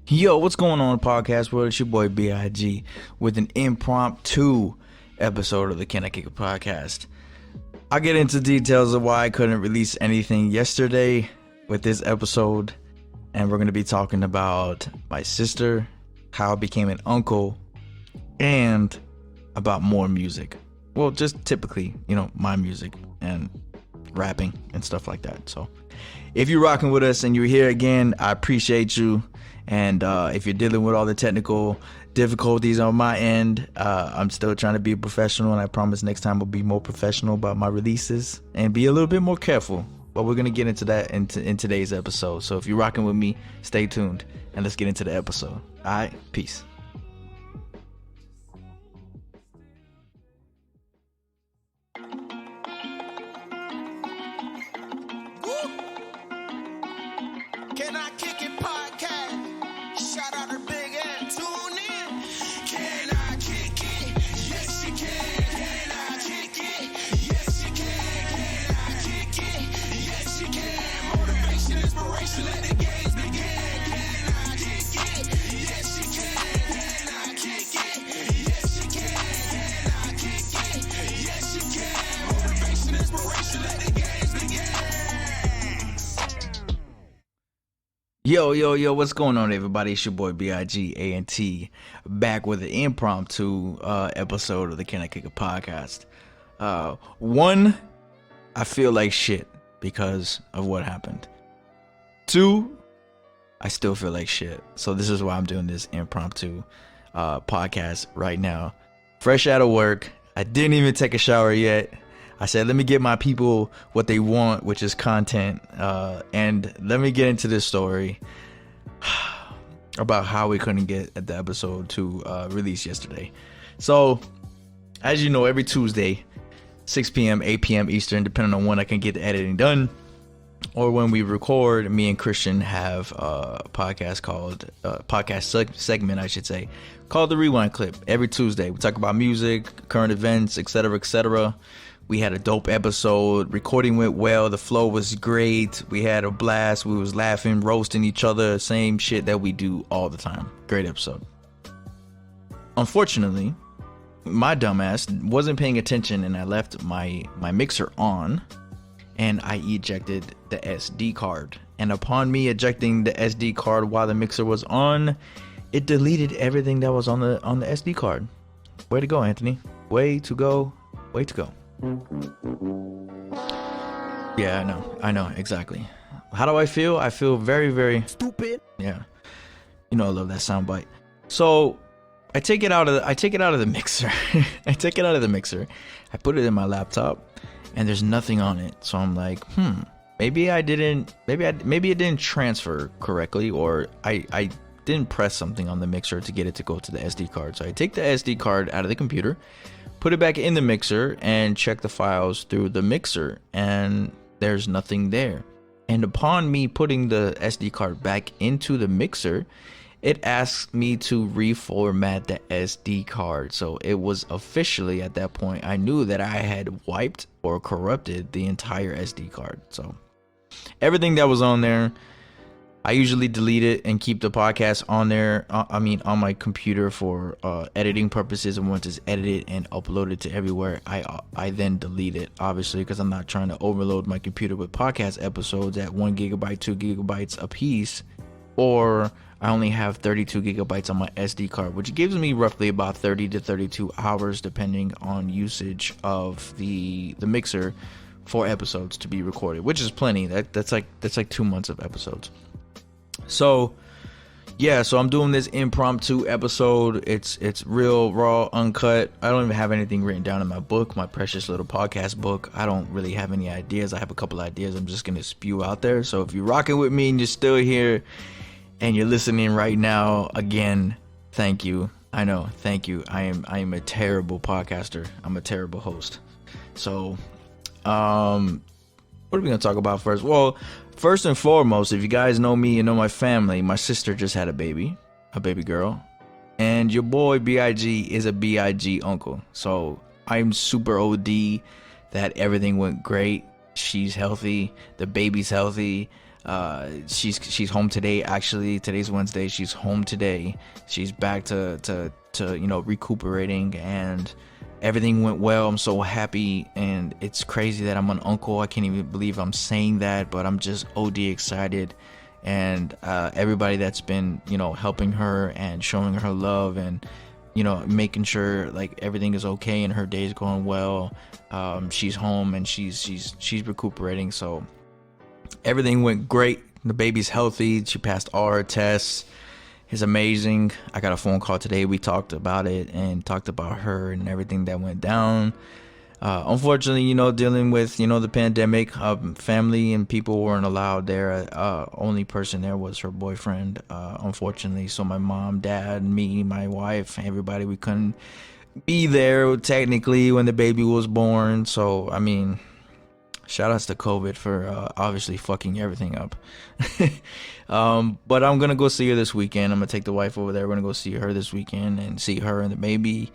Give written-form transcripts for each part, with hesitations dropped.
Yo, what's going on, podcast world? It's your boy BIG with an impromptu episode of the Can I Kick It podcast. I'll get into details of why I couldn't release anything yesterday with this episode, and we're going to be talking about my sister, how I became an uncle, and about more music. Well, just typically, my music and rapping and stuff like that. So if you're rocking with us and you're here again, I appreciate you. And if you're dealing with all the technical difficulties on my end, I'm still trying to be a professional, and I promise next time I'll be more professional about my releases and be a little bit more careful. But we're gonna get into that in today's episode. So if you're rocking with me, stay tuned and let's get into the episode. All right, peace. Can I kick it podcast? Shout out to Big Ed, tune in. Can I kick it? Yes, you can. Can I kick it? Yes, you can. Can I kick it? Yes, you can. Motivation, inspiration, let the games begin. Can I kick it? Yes, you can. Can I kick it? Yes, you can. Can I kick it? Yes, you can. Motivation, inspiration, let the games begin. Yo, what's going on, everybody? It's your boy BIG back with an impromptu episode of the Can I Kick It podcast. One, I feel like shit because of what happened. Two, I still feel like shit. So this is why I'm doing this impromptu podcast right now. Fresh out of work. I didn't even take a shower yet. I said, let me get my people what they want, which is content. And let me get into this story about how we couldn't get the episode to release yesterday. So, as you know, every Tuesday, 6 p.m., 8 p.m. Eastern, depending on when I can get the editing done, or when we record, me and Christian have a podcast called, segment, I should say, called The Rewind Clip. Every Tuesday, we talk about music, current events, etc., etc. We had a dope episode. Recording went well. The flow was great. We had a blast. We was laughing, roasting each other. Same shit that we do all the time. Great episode. Unfortunately, my dumbass wasn't paying attention, and I left my mixer on, and I ejected the SD card. And upon me ejecting the SD card while the mixer was on, it deleted everything that was on the SD card. Way to go, Anthony. Way to go. Way to go. Yeah, I know exactly. How do I feel? I feel very, very Stupid. yeah. I love that soundbite. So I take it out of the mixer. I take it out of the mixer. I put it in my laptop, and there's nothing on it. So I'm like, maybe it didn't transfer correctly, or I didn't press something on the mixer to get it to go to the SD card. So I take the SD card out of the computer, put it back in the mixer, and check the files through the mixer, and there's nothing there. And upon me putting the SD card back into the mixer, it asks me to reformat the SD card. So it was officially, at that point, I knew that I had wiped or corrupted the entire SD card. So everything that was on there, I usually delete it and keep the podcast on there. On my computer for editing purposes. And once it's edited and uploaded to everywhere, I then delete it, obviously, because I'm not trying to overload my computer with podcast episodes at 1 gigabyte, 2 gigabytes a piece, or I only have 32 gigabytes on my SD card, which gives me roughly about 30 to 32 hours, depending on usage of the mixer, for episodes to be recorded, which is plenty. That's like 2 months of episodes. So I'm doing this impromptu episode. It's real raw, uncut. I don't even have anything written down in my book, my precious little podcast book. I don't really have any ideas. I have a couple ideas I'm just gonna spew out there. So if you're rocking with me and you're still here and you're listening right now, again, thank you. I know, thank you. I am a terrible podcaster. I'm a terrible host. So what are we gonna talk about first? Well, first and foremost, if you guys know me, you know my family. My sister just had a baby girl, and your boy BIG is a BIG uncle. So I'm super OD that everything went great. She's healthy, the baby's healthy. She's home today. Actually, today's Wednesday. She's home today. She's back to recuperating, and everything went well. I'm so happy, and it's crazy that I'm an uncle. I can't even believe I'm saying that, but I'm just OD excited. And everybody that's been helping her and showing her love and making sure like everything is okay and her day is going well. She's home and she's recuperating, so everything went great. The baby's healthy. She passed all her tests. It's amazing. I got a phone call today. We talked about it and talked about her and everything that went down. Unfortunately, dealing with the pandemic, family and people weren't allowed there. Only person there was her boyfriend, unfortunately. So my mom, dad, me, my wife, everybody, we couldn't be there technically when the baby was born. So I mean, shout outs to COVID for obviously fucking everything up. But I'm gonna go see her this weekend. I'm gonna take the wife over there. We're gonna go see her this weekend and see her and the baby.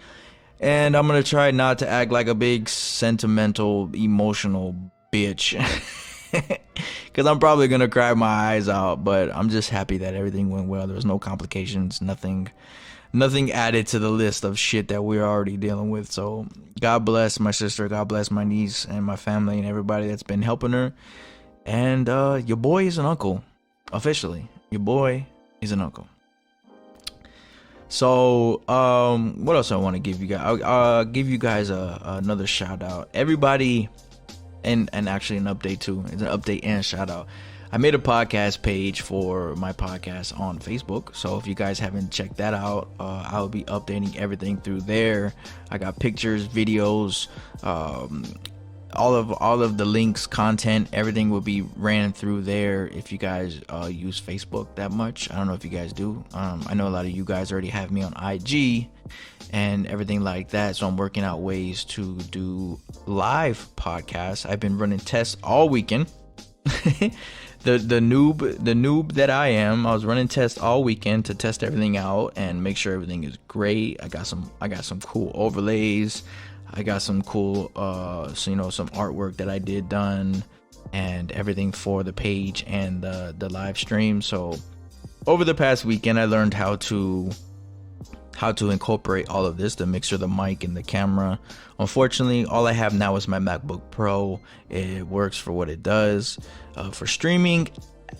And I'm gonna try not to act like a big sentimental, emotional bitch. Because I'm probably gonna cry my eyes out. But I'm just happy that everything went well. There was no complications, nothing added to the list of shit that we're already dealing with. So God bless my sister, God bless my niece and my family and everybody that's been helping her. And your boy is an uncle. Officially, your boy is an uncle. So what else I want to give you guys? I'll give you guys another shout out. Everybody, and actually an update too. It's an update and shout out. I made a podcast page for my podcast on Facebook, so if you guys haven't checked that out, I'll be updating everything through there. I got pictures, videos, all of the links, content, everything will be ran through there. If you guys use Facebook that much, I don't know if you guys do. I know a lot of you guys already have me on IG and everything like that, so I'm working out ways to do live podcasts. I've been running tests all weekend. The noob that I am, I was running tests all weekend to test everything out and make sure everything is great. I got some cool overlays. I got some cool some artwork that I did done and everything for the page and the live stream. So over the past weekend I learned how to incorporate all of this, the mixer, the mic, and the camera. Unfortunately, all I have now is my MacBook Pro. It works for what it does. For streaming,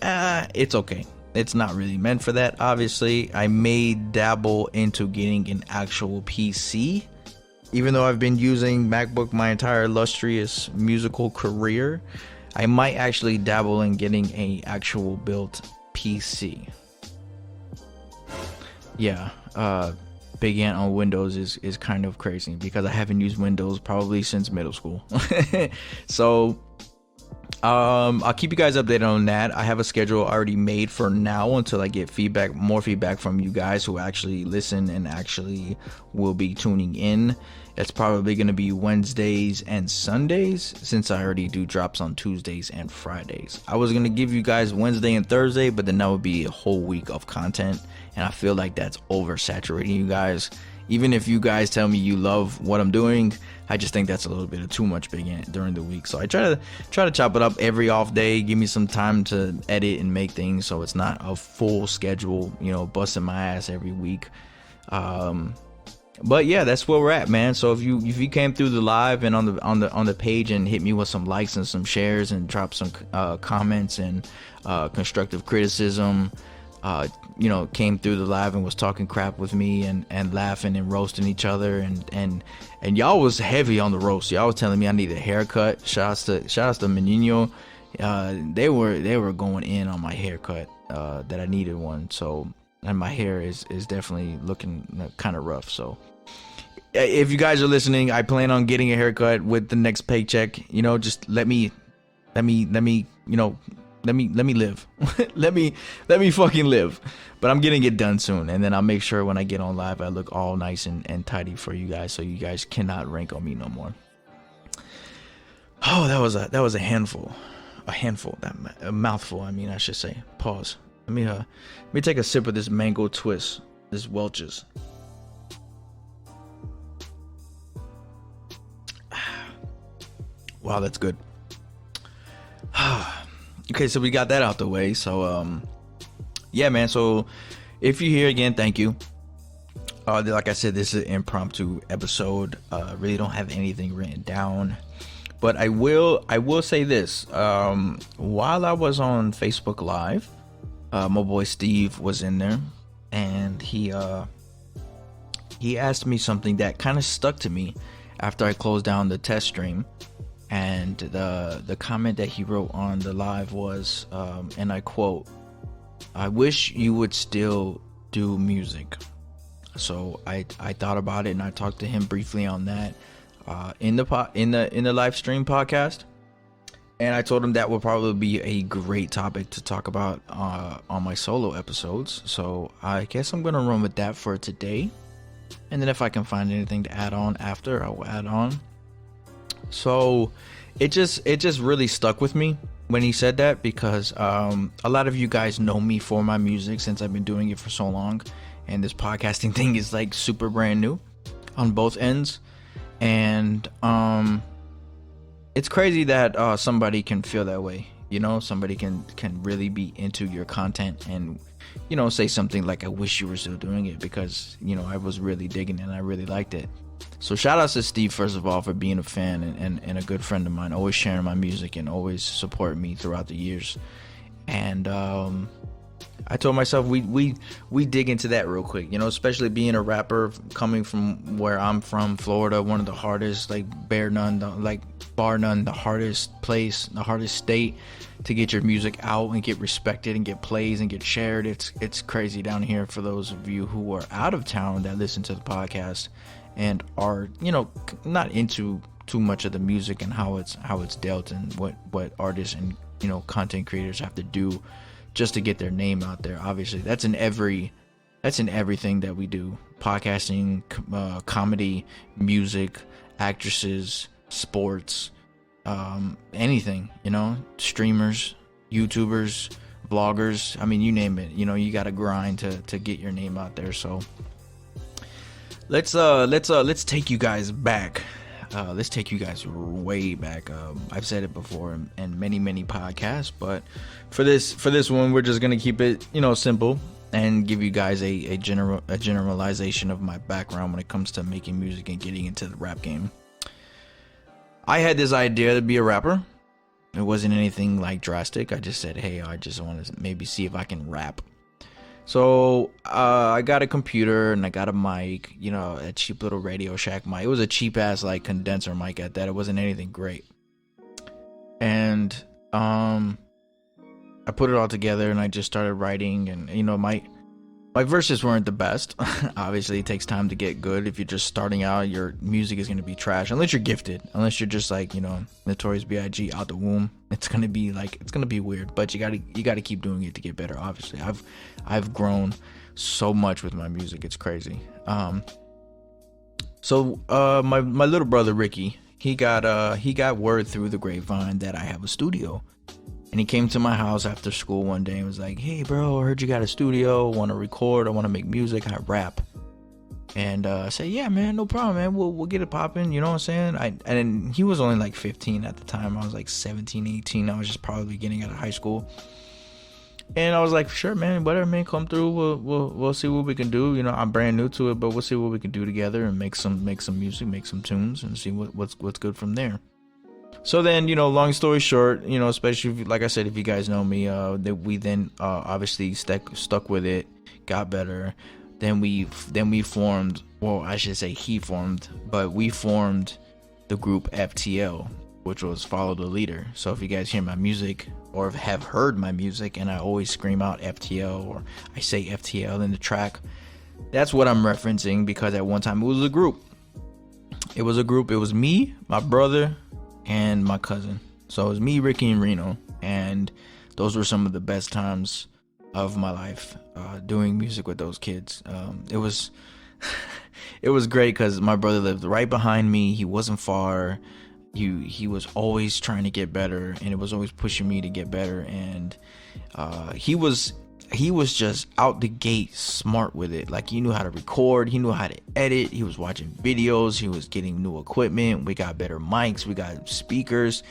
it's okay. It's not really meant for that. Obviously, I may dabble into getting an actual PC. Even though I've been using MacBook my entire illustrious musical career, I might actually dabble in getting a actual built PC. Yeah, Big Ant on Windows is kind of crazy because I haven't used Windows probably since middle school. So I'll keep you guys updated on that. I have a schedule already made for now until I get more feedback from you guys who actually listen and actually will be tuning in. It's probably going to be Wednesdays and Sundays since I already do drops on Tuesdays and Fridays. I was going to give you guys Wednesday and Thursday, but then that would be a whole week of content, and I feel like that's oversaturating you guys. Even if you guys tell me you love what I'm doing, I just think that's a little bit of too much Big Ant during the week. So I try to chop it up every off day, give me some time to edit and make things so it's not a full schedule, busting my ass every week. But yeah, that's where we're at, man. So if you came through the live and on the page and hit me with some likes and some shares and drop some comments and constructive criticism, came through the live and was talking crap with me and laughing and roasting each other and y'all was heavy on the roast. Y'all was telling me I need a haircut. Shout outs to Menino. They were going in on my haircut, that I needed one. So, and my hair is definitely looking kind of rough. So if you guys are listening, I plan on getting a haircut with the next paycheck. Just let me live. let me fucking live. But I'm getting it done soon, and then I'll make sure when I get on live I look all nice and tidy for you guys, so you guys cannot rank on me no more. Oh, that was a handful, a mouthful. I mean, I should say. Pause. Let me take a sip of this mango twist, this Welch's. Wow, that's good. Okay, so we got that out the way. So yeah, man. So if you're here again, thank you. Like I said, this is an impromptu episode. Really don't have anything written down, but I will say this. While I was on Facebook Live, my boy Steve was in there, and he asked me something that kind of stuck to me after I closed down the test stream. And the comment that he wrote on the live was, and I quote, "I wish you would still do music." So I thought about it, and I talked to him briefly on that in the live stream podcast, and I told him that would probably be a great topic to talk about on my solo episodes. So I guess I'm gonna run with that for today, and then if I can find anything to add on after, I will add on. So it just really stuck with me when he said that, because a lot of you guys know me for my music since I've been doing it for so long. And this podcasting thing is like super brand new on both ends. And it's crazy that somebody can feel that way. You know, somebody can really be into your content and, you know, say something like, "I wish you were still doing it," because, you know, I was really digging it and I really liked it. So shout out to Steve, first of all, for being a fan and a good friend of mine, always sharing my music and always supporting me throughout the years. And I told myself we dig into that real quick, you know, especially being a rapper coming from where I'm from, Florida, one of the hardest, bar none, the hardest place, the hardest state to get your music out and get respected and get plays and get shared. It's crazy down here. For those of you who are out of town that listen to the podcast and are, you know, not into too much of the music and how it's dealt and what artists and, you know, content creators have to do just to get their name out there. Obviously, that's in everything that we do: podcasting, comedy, music, actresses, sports, anything, you know, streamers, YouTubers, vloggers. I mean, you name it. You know, you got to grind to get your name out there. So let's take you guys back. Let's take you guys way back. I've said it before in many podcasts, but for this one, we're just gonna keep it, you know, simple and give you guys a generalization of my background when it comes to making music and getting into the rap game. I had this idea to be a rapper. It wasn't anything like drastic. I just said, hey, I just want to maybe see if I can rap. So I got a computer and I got a mic, you know, a cheap little Radio Shack mic. It was a cheap ass like condenser mic at that. It wasn't anything great. And I put it all together and I just started writing. And, you know, my verses weren't the best. Obviously, it takes time to get good. If you're just starting out, your music is going to be trash. Unless you're gifted. Unless you're just like, you know, Notorious B.I.G. out the womb. It's going to be weird. But you got to keep doing it to get better, obviously. I've grown so much with my music. It's crazy. So my little brother, Ricky, he got word through the grapevine that I have a studio. And he came to my house after school one day and was like, "Hey, bro, I heard you got a studio. Want to record? I want to make music. I rap." And I said, "Yeah, man, no problem, man. We'll get it popping." You know what I'm saying? And he was only like 15 at the time. I was like 17, 18. I was just probably getting out of high school. And I was like, "Sure, man. Whatever, man. Come through. We'll see what we can do. You know, I'm brand new to it, but we'll see what we can do together and make some music, make some tunes, and see what's good from there." So then, you know, long story short, you know, especially if, like I said, if you guys know me, we then obviously stuck with it, got better. Then we formed, well, I should say he formed, but we formed the group FTL, which was Follow the Leader. So if you guys hear my music or have heard my music and I always scream out FTL or I say FTL in the track, that's what I'm referencing, because at one time it was a group. It was me, my brother, and my cousin. So it was me, Ricky, and Reno, and those were some of the best times of my life, doing music with those kids. It was great because my brother lived right behind me. He wasn't far. He was always trying to get better, and it was always pushing me to get better. And he was he was just out the gate smart with it. Like, he knew how to record, he knew how to edit, he was watching videos, he was getting new equipment, we got better mics, we got speakers.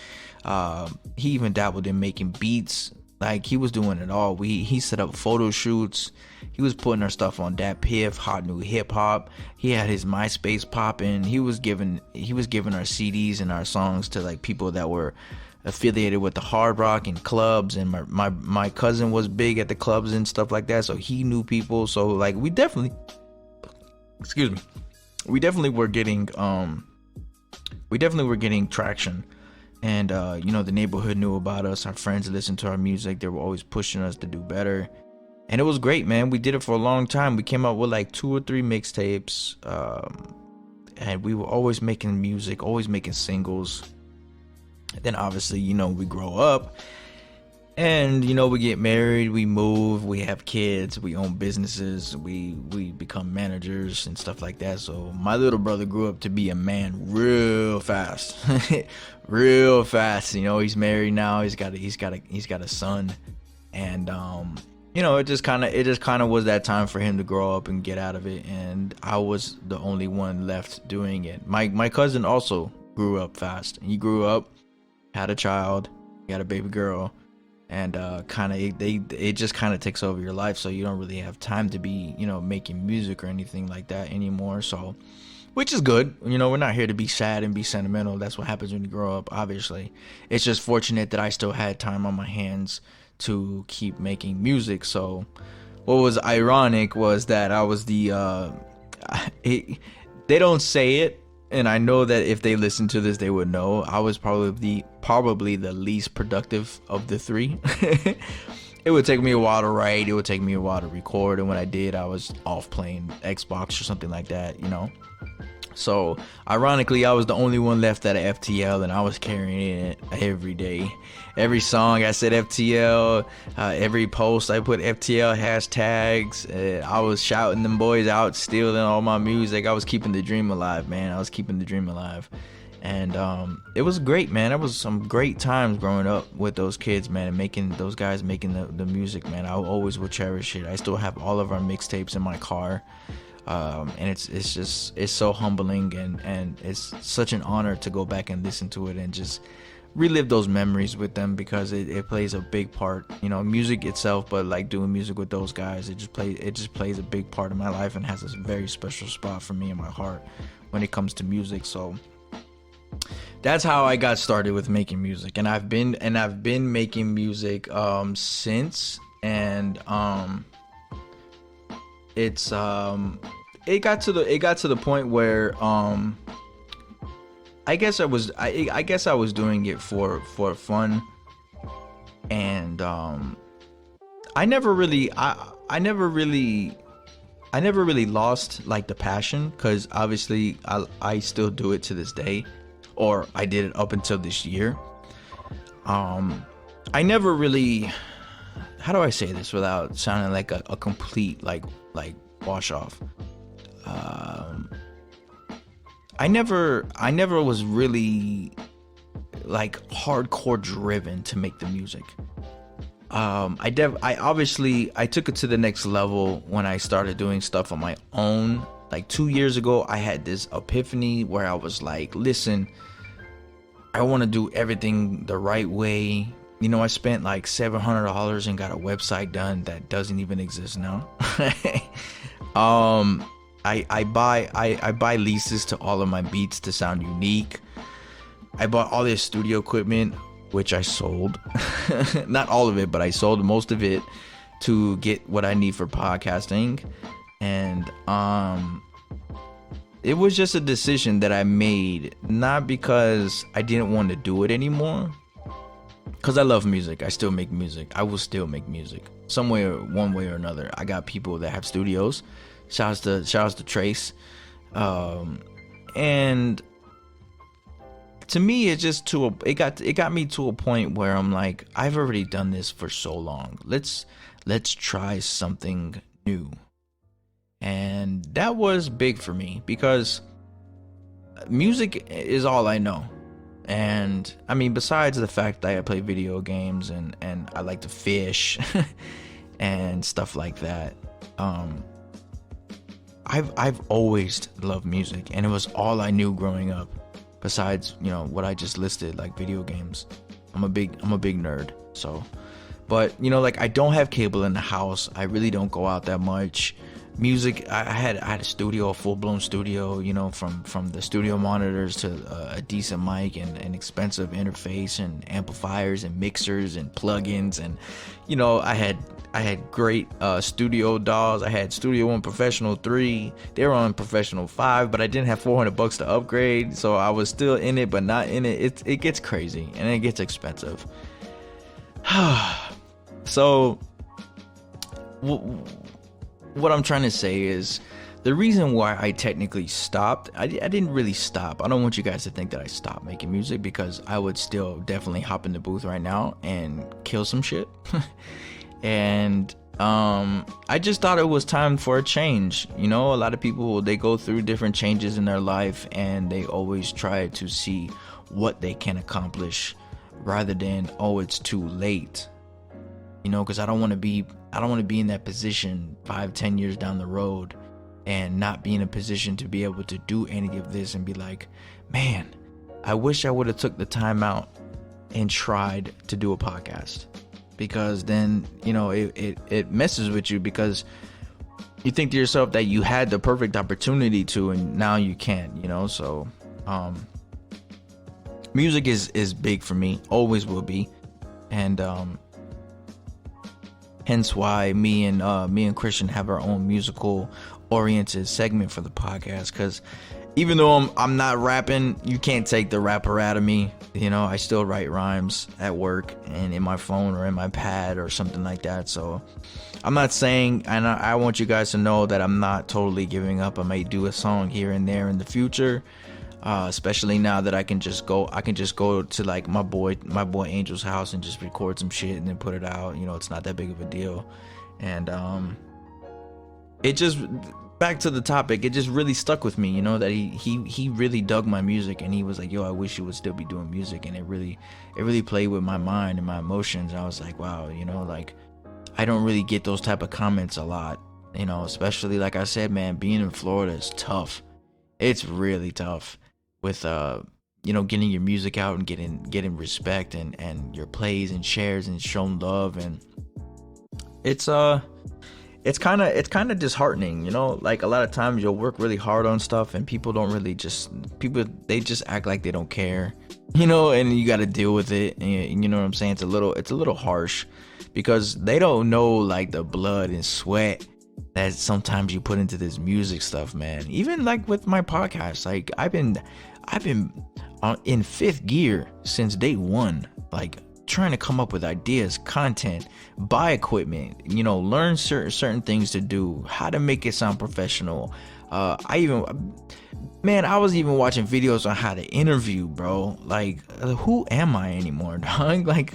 He even dabbled in making beats. Like, he was doing it all. He set up photo shoots. He was putting our stuff on Dat Piff, Hot New Hip Hop. He had his MySpace popping. He was giving our CDs and our songs to like people that were affiliated with the Hard Rock and clubs. And my cousin was big at the clubs and stuff like that, so he knew people. So like, we definitely were getting traction. And the neighborhood knew about us. Our friends listened to our music. They were always pushing us to do better, and it was great, man. We did it for a long time. We came out with like 2 or 3 mixtapes, and we were always making music, always making singles. Then obviously, we grow up, and we get married, we move, we have kids, we own businesses, we become managers and stuff like that. So my little brother grew up to be a man real fast. Real fast. He's married now. He's got a son, and it just kind of was that time for him to grow up and get out of it. And I was the only one left doing it. My cousin also grew up fast. He grew up, had a child, got a baby girl, and it just kind of takes over your life. So you don't really have time to be making music or anything like that anymore. So, which is good. We're not here to be sad and be sentimental. That's what happens when you grow up, obviously. It's just fortunate that I still had time on my hands to keep making music. So what was ironic was that I was they don't say it, and I know that if they listen to this, they would know. I was probably the least productive of the 3. It would take me a while to write. It would take me a while to record. And when I did, I was off playing Xbox or something like that, So, ironically, I was the only one left at a FTL, and I was carrying it every day. Every song I said FTL, every post I put FTL hashtags. I was shouting them boys out, stealing all my music. I was keeping the dream alive, man. I was keeping the dream alive. And it was great, man. It was some great times growing up with those kids, man, and making the music, man. I always will cherish it. I still have all of our mixtapes in my car. And it's so humbling, and it's such an honor to go back and listen to it and just relive those memories with them, because it plays a big part, music itself, but like doing music with those guys, it just plays a big part of my life and has a very special spot for me in my heart when it comes to music. So that's how I got started with making music, and I've been making music since. And it got to the point where I guess I was doing it for fun, and I never really lost like the passion, because obviously I still do it to this day, or I did it up until this year. I never really, how do I say this without sounding like a complete like wash off? I never was really like hardcore driven to make the music. I took it to the next level when I started doing stuff on my own. Like 2 years ago, I had this epiphany where I was like, listen, I want to do everything the right way. I spent like $700 and got a website done that doesn't even exist now. I buy leases to all of my beats to sound unique. I bought all this studio equipment, which I sold. Not all of it, but I sold most of it to get what I need for podcasting. And it was just a decision that I made, not because I didn't want to do it anymore, because I love music. I still make music. I will still make music somewhere, one way or another. I got people that have studios. Shouts to Trace. And to me, it got me to a point where I'm like, I've already done this for so long. Let's try something new. And that was big for me, because music is all I know. And I mean, besides the fact that I play video games and I like to fish and stuff like that. I've always loved music, and it was all I knew growing up, besides, you know, what I just listed, like video games. I'm a big nerd. So, but you know, like, I don't have cable in the house. I really don't go out that much. Music, I had a studio, a full-blown studio, you know, from the studio monitors to a decent mic and an expensive interface and amplifiers and mixers and plugins, and you know, I had great studio DAWs. I had Studio One Professional 3. They were on Professional 5, but I didn't have $400 to upgrade, so I was still in it but not in it. It gets crazy and it gets expensive. So what I'm trying to say is, the reason why I technically stopped, I didn't really stop. I don't want you guys to think that I stopped making music, because I would still definitely hop in the booth right now and kill some shit. And I just thought it was time for a change. You know, a lot of people, they go through different changes in their life, and they always try to see what they can accomplish rather than, oh, it's too late. You know, because I don't want to be in that position 5-10 years down the road and not be in a position to be able to do any of this and be like, man, I wish I would have took the time out and tried to do a podcast. Because then, you know, it messes with you, because you think to yourself that you had the perfect opportunity to, and now you can't, you know. So music is big for me, always will be. And hence why me and Christian have our own musical oriented segment for the podcast, because even though I'm not rapping, you can't take the rapper out of me. You know, I still write rhymes at work and in my phone or in my pad or something like that. So I'm not saying, and I want you guys to know that I'm not totally giving up. I may do a song here and there in the future, especially now that I can just go to like my boy Angel's house and just record some shit and then put it out. You know, it's not that big of a deal. And it just, back to the topic, it just really stuck with me, you know, that he really dug my music, and he was like, yo, I wish you would still be doing music. And it really played with my mind and my emotions. And I was like, wow, you know, like, I don't really get those type of comments a lot, you know, especially, like I said, man, being in Florida is tough. It's really tough with you know, getting your music out and getting respect and your plays and shares and shown love. And it's kind of disheartening, you know. Like, a lot of times you'll work really hard on stuff and people they just act like they don't care, you know, and you got to deal with it. And you know what I'm saying? It's a little harsh, because they don't know, like, the blood and sweat that sometimes you put into this music stuff, man. Even like with my podcast, like, I've been in fifth gear since day one, like, trying to come up with ideas, content, buy equipment, you know, learn certain things to do, how to make it sound professional. I was even watching videos on how to interview, bro. Like, who am I anymore, dog? Like,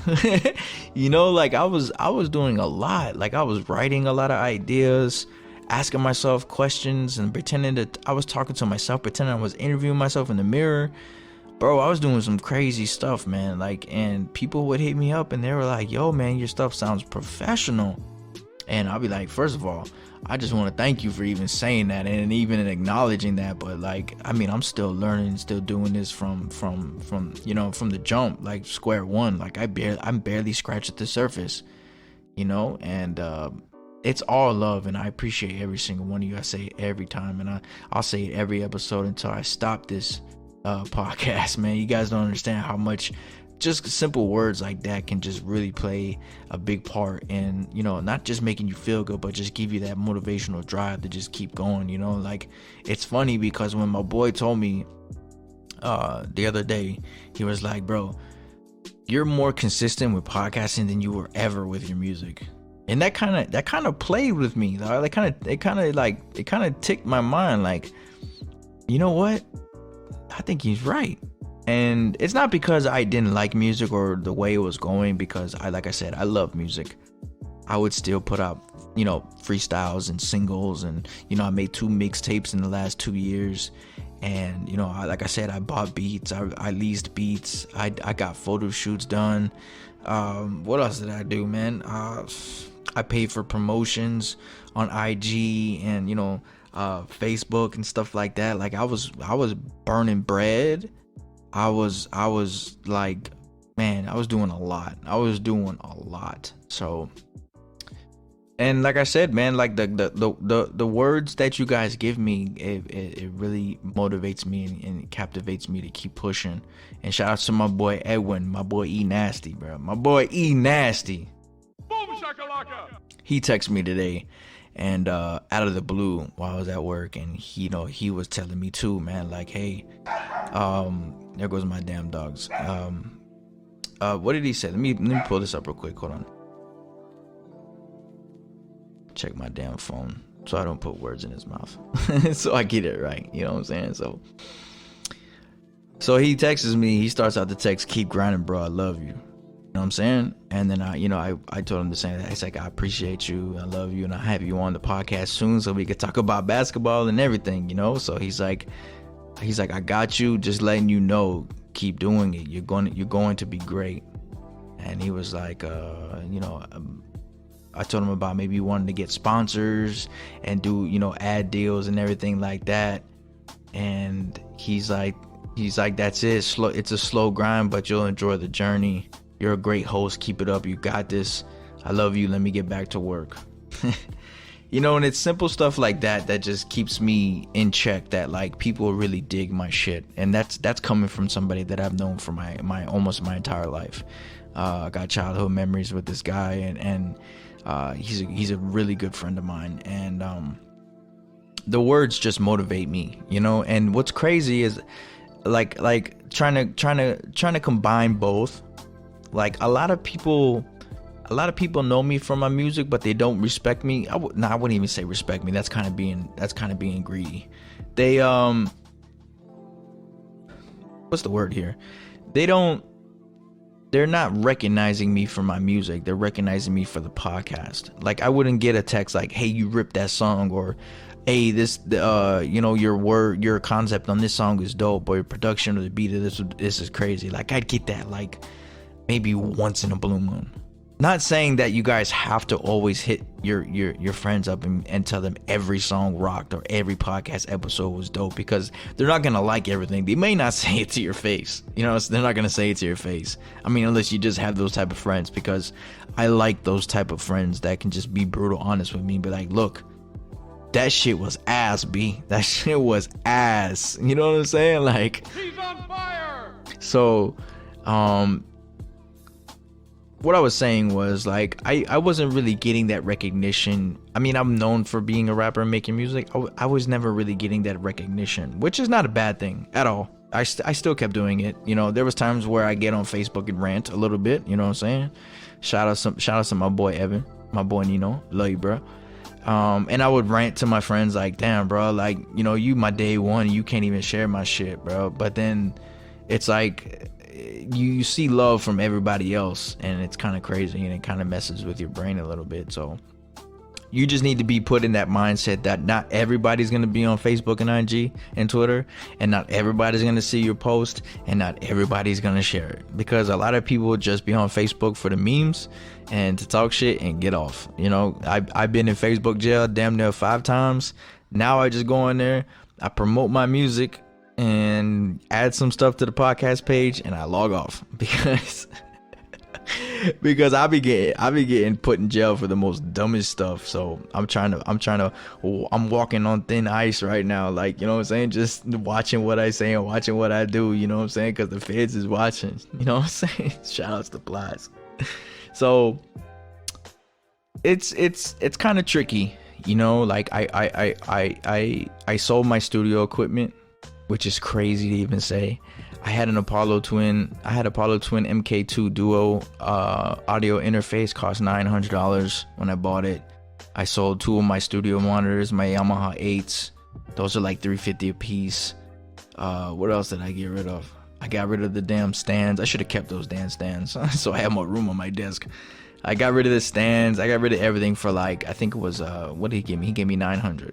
you know, like, I was doing a lot. Like, I was writing a lot of ideas, asking myself questions, and pretending that I was talking to myself, pretending I was interviewing myself in the mirror. Bro, I was doing some crazy stuff, man. Like, and people would hit me up and they were like, yo, man, your stuff sounds professional. And I'll be like, first of all, I just want to thank you for even saying that and even acknowledging that. But, like, I mean, I'm still learning, still doing this from you know, from the jump, like, square one. Like, I'm barely scratched at the surface, you know. And it's all love, and I appreciate every single one of you. I say it every time, and I'll say it every episode until I stop this podcast, man. You guys don't understand how much just simple words like that can just really play a big part in, you know, not just making you feel good, but just give you that motivational drive to just keep going, you know. Like, it's funny because when my boy told me the other day, he was like, bro, you're more consistent with podcasting than you were ever with your music. And that kind of played with me, though. It kind of ticked my mind, like, you know what? I think he's right. And it's not because I didn't like music or the way it was going, because like I said, I love music. I would still put out, you know, freestyles and singles, and, you know, I made 2 mixtapes in the last 2 years. And, you know, like I said, I bought beats, I leased beats, I got photo shoots done. What else did I do, man? I paid for promotions on IG and Facebook and stuff like that. Like I was burning bread. I was like, man, I was doing a lot. So, and like I said, man, like the words that you guys give me, it really motivates me and captivates me to keep pushing. And shout out to my boy Edwin, my boy E Nasty, bro. My boy E Nasty. Boom shakalaka. He texted me today, and out of the blue while I was at work, and he was telling me too, man, like, hey, there goes my damn dogs. What did he say? Let me pull this up real quick. Hold on. Check my damn phone so I don't put words in his mouth. So I get it right. You know what I'm saying? So he texts me. He starts out the text, "Keep grinding, bro. I love you." You know what I'm saying? And then I told him the same thing. It's like, I appreciate you, I love you, and I have you on the podcast soon so we could talk about basketball and everything, So he's like, I got you, just letting you know, keep doing it. You're going to be great. And he was like, I told him about maybe wanting to get sponsors and do, ad deals and everything like that. And he's like, that's it. It's a slow grind, but you'll enjoy the journey. You're a great host. Keep it up. You got this. I love you. Let me get back to work. And it's simple stuff like that that just keeps me in check, that like people really dig my shit. And that's coming from somebody that I've known for my almost my entire life. I got childhood memories with this guy, and he's a really good friend of mine. And the words just motivate me, and what's crazy is like trying to combine both. Like a lot of people know me from my music, but they don't respect me. I wouldn't even say respect me. That's kind of being greedy. They what's the word here? They're not recognizing me for my music. They're recognizing me for the podcast. Like I wouldn't get a text like, "Hey, you ripped that song," or, "Hey, this your concept on this song is dope," or, "Your production or the beat of this is crazy." Like I'd get that like maybe once in a blue moon. Not saying that you guys have to always hit your friends up and tell them every song rocked or every podcast episode was dope, because they're not gonna like everything. They may not say it to your face, they're not gonna say it to your face. I mean, unless you just have those type of friends, because I like those type of friends that can just be brutal honest with me and be like, "Look, that shit was ass, B. That shit was ass." You know what I'm saying? Like, He's on fire. So, what I was saying was, like, I wasn't really getting that recognition. I mean, I'm known for being a rapper and making music. I was never really getting that recognition, which is not a bad thing at all. I still kept doing it. There was times where I get on Facebook and rant a little bit. You know what I'm saying? Shout out to my boy Evan, my boy Nino, love you, bro. And I would rant to my friends like, "Damn, bro, like, you my day one, you can't even share my shit, bro." But then it's like, you see love from everybody else, and it's kind of crazy, and it kind of messes with your brain a little bit. So you just need to be put in that mindset that not everybody's going to be on Facebook and IG and Twitter, and not everybody's going to see your post, and not everybody's going to share it, because a lot of people just be on Facebook for the memes and to talk shit and get off. I've been in Facebook jail damn near 5 times. Now I just go in there, I promote my music and add some stuff to the podcast page, and I log off, because I'll be getting put in jail for the most dumbest stuff. So I'm walking on thin ice right now, like, you know what I'm saying, just watching what I say and watching what I do, you know what I'm saying, because the feds is watching, you know what I'm saying. Shout outs to Plies. So it's kind of tricky, like I sold my studio equipment, which is crazy to even say. I had Apollo Twin MK2 Duo audio interface, cost $900 when I bought it. I sold 2 of my studio monitors, my Yamaha 8s. Those are like $350 a piece. What else did I get rid of? I got rid of the damn stands. I should have kept those damn stands so I had more room on my desk. I got rid of the stands. I got rid of everything for like, I think it was what did he give me? He gave me $900.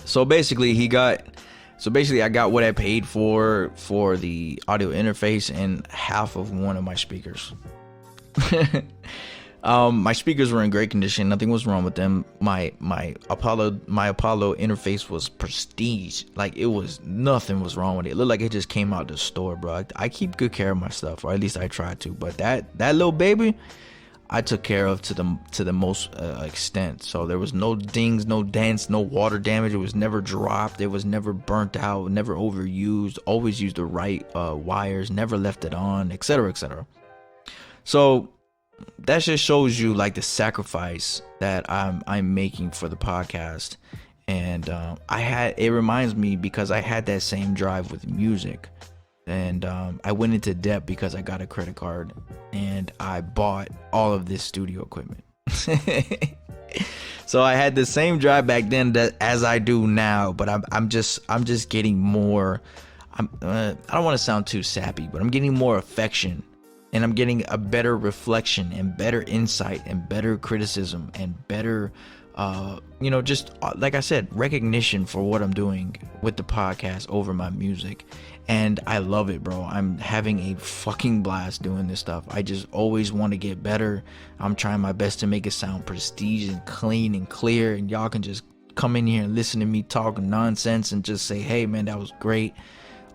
So basically I got what I paid for the audio interface and half of one of my speakers. My speakers were in great condition. Nothing was wrong with them. My Apollo interface was prestige. Like, it was, nothing was wrong with it. It looked like it just came out the store, bro. I keep good care of my stuff, or at least I try to. But that little baby, I took care of to the most extent. So there was no dings, no dents, no water damage. It was never dropped. It was never burnt out, never overused. Always used the right wires. Never left it on, etc., etc. So that just shows you like the sacrifice that I'm making for the podcast. And it reminds me, because I had that same drive with music, and I went into debt because I got a credit card and I bought all of this studio equipment. So I had the same drive back then as I do now, but I'm just getting more. I don't want to sound too sappy, but I'm getting more affection, and I'm getting a better reflection and better insight and better criticism and better, just like I said, recognition for what I'm doing with the podcast over my music. And I love it, bro. I'm having a fucking blast doing this stuff. I just always want to get better. I'm trying my best to make it sound prestige and clean and clear, and y'all can just come in here and listen to me talk nonsense and just say, hey man, that was great.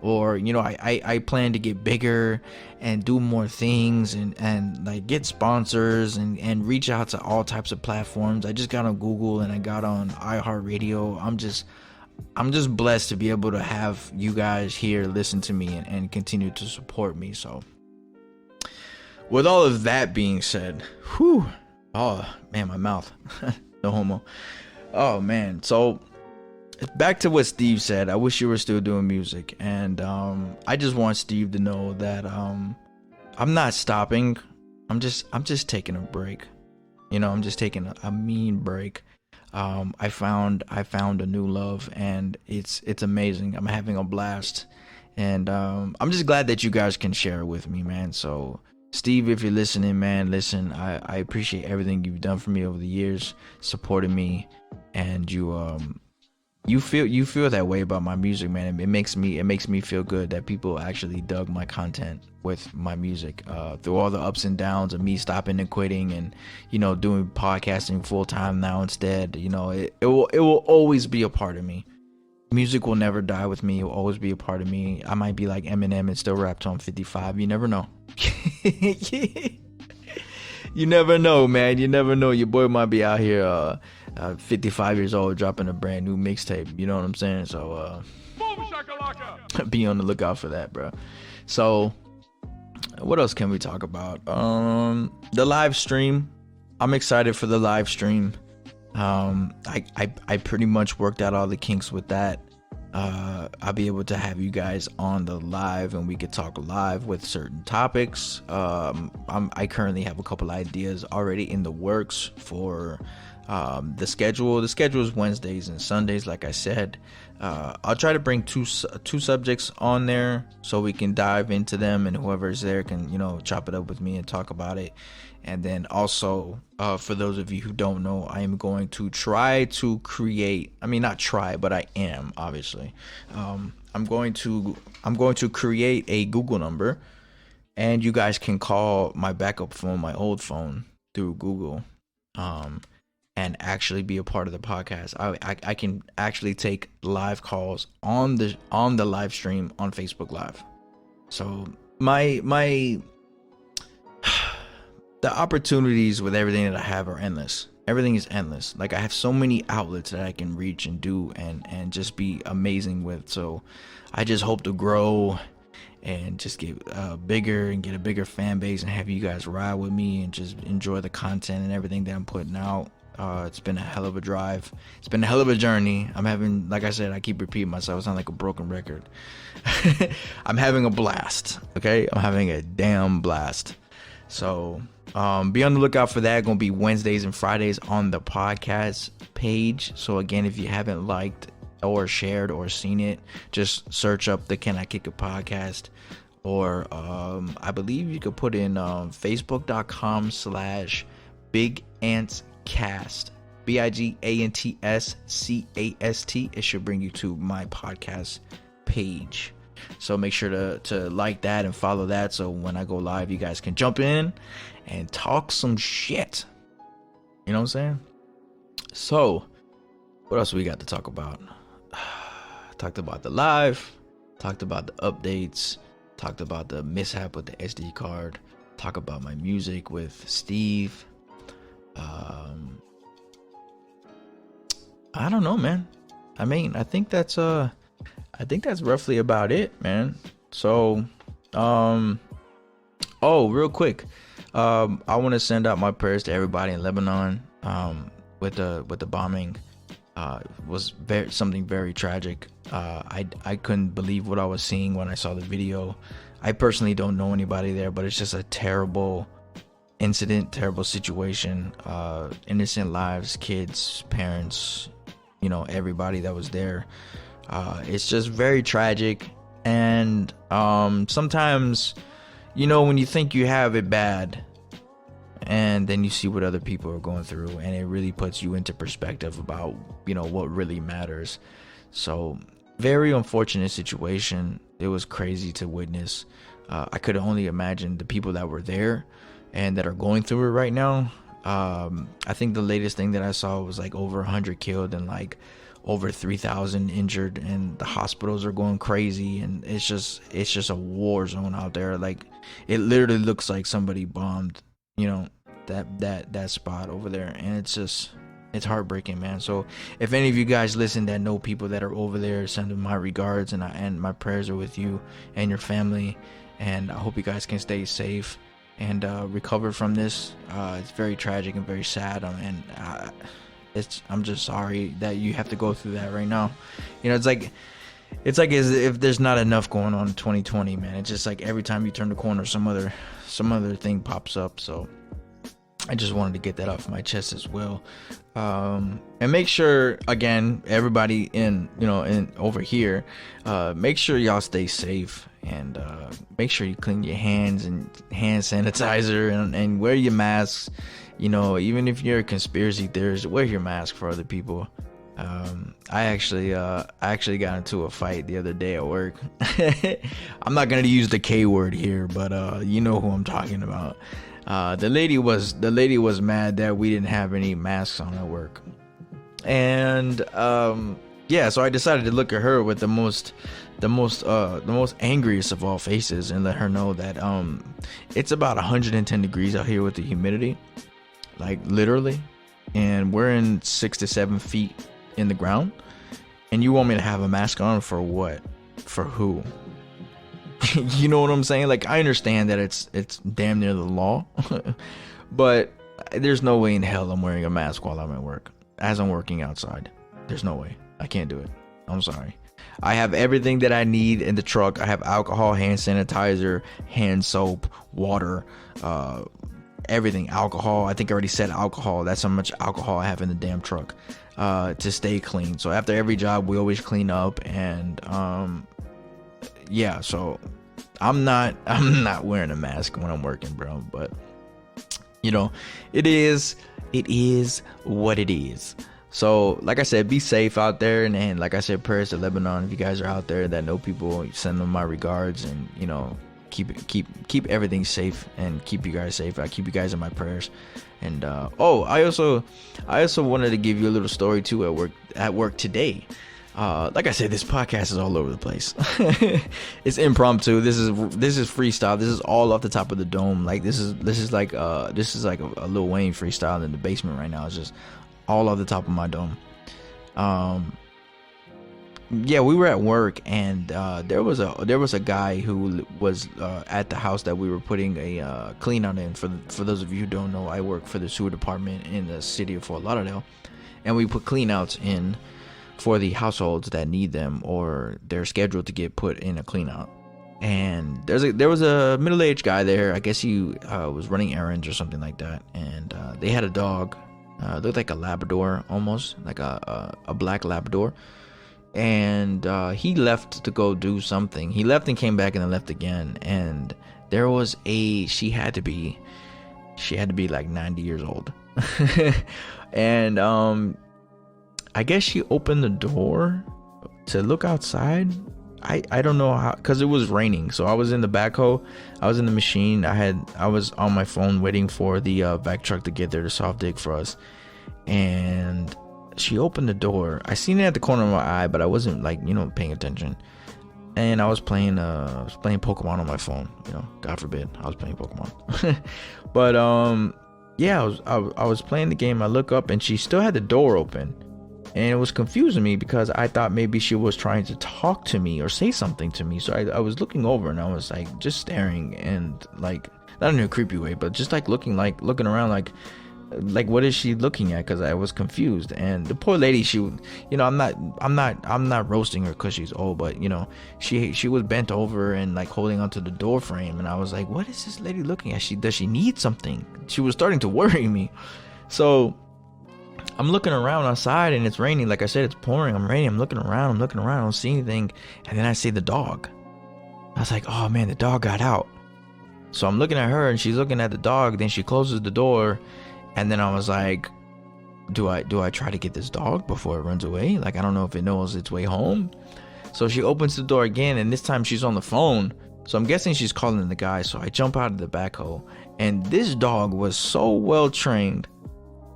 Or, I plan to get bigger and do more things and like get sponsors and reach out to all types of platforms. I just got on Google and I got on iHeartRadio. I'm just blessed to be able to have you guys here listen to me and continue to support me. So with all of that being said, oh man, my mouth, no homo. Oh man. So back to what Steve said. I wish you were still doing music. And I just want Steve to know that I'm not stopping. I'm just taking a break. I'm just taking a mean break. I found a new love, and it's amazing. I'm having a blast, and I'm just glad that you guys can share it with me, man. So Steve, if you're listening, man, listen, I appreciate everything you've done for me over the years, supporting me, and you feel that way about my music, man. It makes me feel good that people actually dug my content with my music, through all the ups and downs of me stopping and quitting and doing podcasting full time now instead. It will always be a part of me. Music will never die with me. It will always be a part of me. I might be like Eminem and still rap till I'm 55. You never know. You never know, man. You never know. Your boy might be out here 55 years old dropping a brand new mixtape. You know what I'm saying? So Boom shakalaka! be on the lookout for that, bro. So what else can we talk about? The live stream. I'm excited for the live stream. I pretty much worked out all the kinks with that. I'll be able to have you guys on the live, and we could talk live with certain topics. I currently have a couple ideas already in the works for the schedule. The schedule is Wednesdays and Sundays, like I said. I'll try to bring two subjects on there so we can dive into them, and whoever's there can chop it up with me and talk about it. And then also, for those of you who don't know, I am going to try to create, not try, but I am, obviously. I'm going to create a Google number, and you guys can call my backup phone, my old phone, through Google, and actually be a part of the podcast. I can actually take live calls on the live stream on Facebook Live. So the opportunities with everything that I have are endless. Everything is endless. Like, I have so many outlets that I can reach and do and just be amazing with. So I just hope to grow and just get bigger and get a bigger fan base and have you guys ride with me and just enjoy the content and everything that I'm putting out. It's been a hell of a drive. It's been a hell of a journey. I'm having, like I said, I keep repeating myself. I sound like a broken record. I'm having a blast. Okay? I'm having a damn blast. So be on the lookout for that. Gonna be Wednesdays and Fridays on the podcast page. So again, if you haven't liked or shared or seen it, just search up the Can I Kick It podcast. Or I believe you could put in facebook.com/BigAntsCast, BigAntsCast. It should bring you to my podcast page. So make sure to like that and follow that, so when I go live, you guys can jump in and talk some shit. You know what I'm saying? So what else we got to talk about? Talked about the live, talked about the updates, talked about the mishap with the SD card, talk about my music with Steve. I don't know, man. I mean, I think that's roughly about it, man. So oh, real quick, I want to send out my prayers to everybody in Lebanon with the bombing. Was something very tragic. I couldn't believe what I was seeing when I saw the video. I personally don't know anybody there, but it's just a terrible incident, terrible situation. Innocent lives, kids, parents, you know, everybody that was there. It's just very tragic. And sometimes, you know, when you think you have it bad, and then you see what other people are going through, and it really puts you into perspective about, you know, what really matters. So very unfortunate situation. It was crazy to witness. I could only imagine the people that were there and that are going through it right now. I think the latest thing that I saw was like over 100 killed and like over 3,000 injured, and the hospitals are going crazy, and it's just a war zone out there. Like, it literally looks like somebody bombed, you know, that spot over there, and it's heartbreaking, man. So if any of you guys listen that know people that are over there, send them my regards, and my prayers are with you and your family, and I hope you guys can stay safe and recover from this. It's very tragic and very sad, and I'm just sorry that you have to go through that right now. You know, it's like as if there's not enough going on in 2020, man. It's just like every time you turn the corner, some other thing pops up. So I just wanted to get that off my chest as well. And make sure, again, everybody in over here, make sure y'all stay safe, and make sure you clean your hands and hand sanitizer, and wear your masks. You know, even if you're a conspiracy theorist, wear your mask for other people. I actually got into a fight the other day at work. I'm not gonna use the K word here, but you know who I'm talking about. The lady was mad that we didn't have any masks on at work, and yeah, so I decided to look at her with the most angriest of all faces, and let her know that it's about 110 degrees out here with the humidity, like literally, and we're in 6 to 7 feet in the ground, and you want me to have a mask on for what? For who? You know what I'm saying? Like, I understand that it's damn near the law, but there's no way in hell I'm wearing a mask while I'm at work, as I'm working outside. There's no way. I can't do it. I'm sorry. I have everything that I need in the truck. I have alcohol, hand sanitizer, hand soap, water, everything. Alcohol. I think I already said alcohol. That's how much alcohol I have in the damn truck, to stay clean. So after every job, we always clean up, and yeah, so I'm not wearing a mask when I'm working, bro, but you know, it is what it is. So like I said, be safe out there, and like I said, prayers to Lebanon. If you guys are out there that know people, send them my regards, and you know, keep everything safe, and keep you guys safe. I keep you guys in my prayers. And oh, I also wanted to give you a little story too at work today. Like I said, this podcast is all over the place. It's impromptu. This is freestyle. This is all off the top of the dome. Like this is like a Lil Wayne freestyle in the basement right now. It's just all off the top of my dome. Yeah, we were at work, and there was a guy who was at the house that we were putting a clean out in. For those of you who don't know, I work for the sewer department in the city of Fort Lauderdale, and we put clean outs in for the households that need them, or they're scheduled to get put in a clean out. And there was a middle-aged guy there. I guess he was running errands or something like that, and they had a dog, looked like a Labrador, almost like a black Labrador. And he left to go do something. He left and came back, and then left again. And there was she had to be like 90 years old. And I guess she opened the door to look outside, I don't know how, because it was raining. So I was in the backhoe, I was in the machine, I was on my phone waiting for the vac truck to get there to soft dig for us. And she opened the door. I seen it at the corner of my eye, but I wasn't like, paying attention. And I was playing Pokemon on my phone, God forbid I was playing Pokemon. But yeah, I was playing the game. I look up and she still had the door open. And it was confusing me because I thought maybe she was trying to talk to me or say something to me. So I was looking over and I was like just staring and like, not in a creepy way, but just like looking around like what is she looking at? Because I was confused. And the poor lady, she, I'm not roasting her because she's old, but she was bent over and like holding onto the door frame. And I was like, what is this lady looking at? Does she need something? She was starting to worry me. So I'm looking around outside and it's raining. Like I said, it's pouring. I'm looking around. I don't see anything. And then I see the dog. I was like, oh man, the dog got out. So I'm looking at her and she's looking at the dog. Then she closes the door. And then I was like, do I try to get this dog before it runs away? Like, I don't know if it knows its way home. So she opens the door again. And this time she's on the phone. So I'm guessing she's calling the guy. So I jump out of the backhoe. And this dog was so well trained.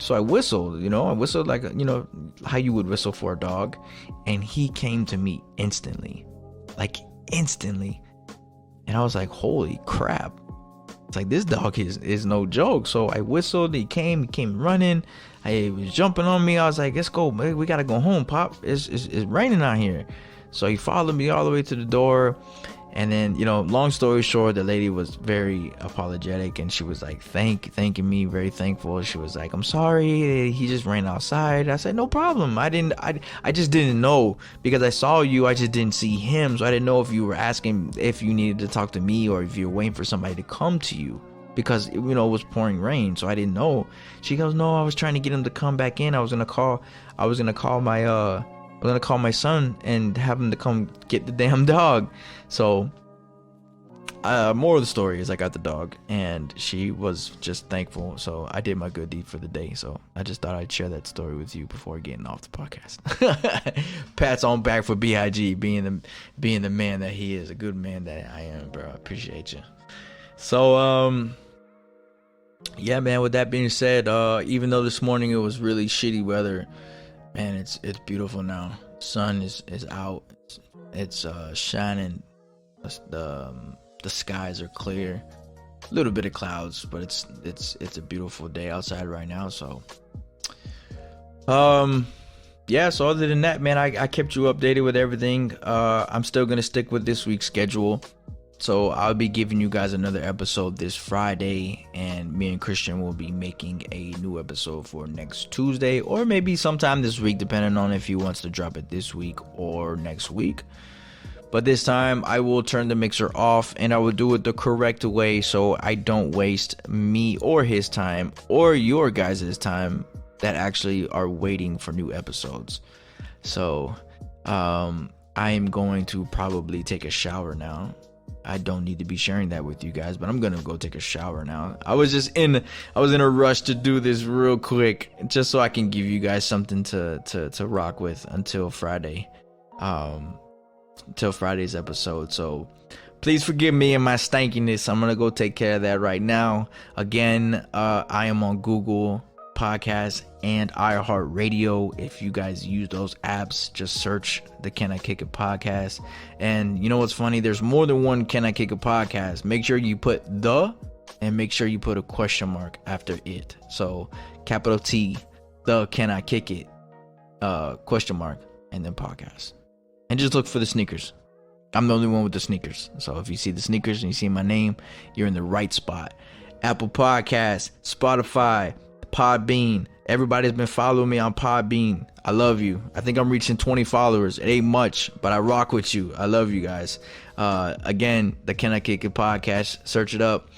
So I whistled, like, how you would whistle for a dog. And he came to me instantly. And I was like, holy crap. It's like, this dog is no joke. So I whistled, he came running. He was jumping on me. I was like, let's go, we gotta go home, Pop. It's raining out here. So he followed me all the way to the door. And then, long story short, the lady was very apologetic and she was like thanking me, very thankful. She was like, I'm sorry, he just ran outside. I said, no problem. I just didn't know because I saw you. I just didn't see him. So I didn't know if you were asking if you needed to talk to me or if you're waiting for somebody to come to you because, it was pouring rain. So I didn't know. She goes, no, I was trying to get him to come back in. I was going to call my son and have him to come get the damn dog. So more of the story is I got the dog and she was just thankful. So I did my good deed for the day. So I just thought I'd share that story with you before getting off the podcast. Pats on back for BIG being the man that he is, a good man that I am, bro. I appreciate you. So yeah, man, with that being said, even though this morning it was really shitty weather, man, it's beautiful now. Sun is out. It's shining. The skies are clear. A little bit of clouds, but it's a beautiful day outside right now. So yeah, so other than that, man, I kept you updated with everything. I'm still gonna stick with this week's schedule. So I'll be giving you guys another episode this Friday, and me and Christian will be making a new episode for next Tuesday, or maybe sometime this week, depending on if he wants to drop it this week or next week. But this time I will turn the mixer off and I will do it the correct way so I don't waste me or his time or your guys' time that actually are waiting for new episodes. So I am going to probably take a shower now. I don't need to be sharing that with you guys, but I'm gonna go take a shower now. I was in a rush to do this real quick just so I can give you guys something to rock with until Friday. Till Friday's episode. So please forgive me and my stankiness. I'm gonna go take care of that right now. Again, I am on Google Podcasts and iHeartRadio. If you guys use those apps, just search the Can I Kick It podcast. And you know what's funny? There's more than one Can I Kick It podcast. Make sure you put the, and make sure you put a question mark after it. So capital T, the Can I Kick It, question mark, and then podcast. And just look for the sneakers. I'm the only one with the sneakers. So if you see the sneakers and you see my name, you're in the right spot. Apple Podcasts, Spotify, Podbean. Everybody's been following me on Podbean. I love you. I think I'm reaching 20 followers. It ain't much, but I rock with you. I love you guys. Again, the Can I Kick It podcast. Search it up.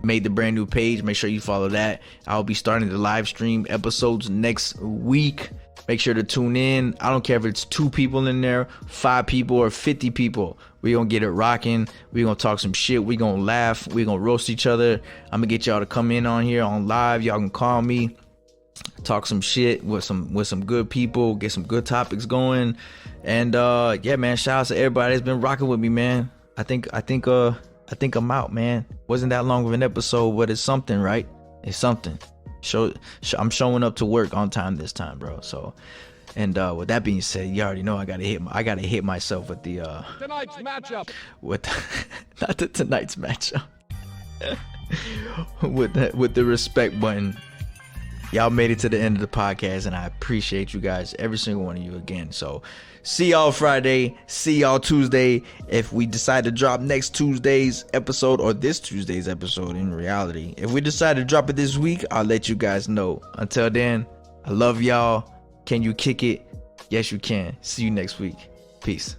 Made the brand new page. Make sure you follow that. I'll be starting the live stream episodes next week. Make sure to tune in. I don't care if it's 2 people in there, 5 people, or 50 people. We gonna get it rocking. We gonna talk some shit. We gonna laugh. We gonna roast each other. I'm gonna get y'all to come in on here on live. Y'all can call me. talk some shit with some good people, get some good topics going. And yeah, man, shout out to everybody that's been rocking with me, man. I think I'm out, man. Wasn't that long of an episode, but it's something, right? It's something. I'm showing up to work on time this time, bro. So, and with that being said, you already know I gotta hit myself with the Tonight's matchup. with not the tonight's matchup. with the respect button. Y'all made it to the end of the podcast, and I appreciate you guys, every single one of you again. So see y'all Friday, see y'all Tuesday. If we decide to drop next Tuesday's episode, or this Tuesday's episode in reality, if we decide to drop it this week, I'll let you guys know. Until then, I love y'all. Can you kick it? Yes, you can. See you next week. Peace.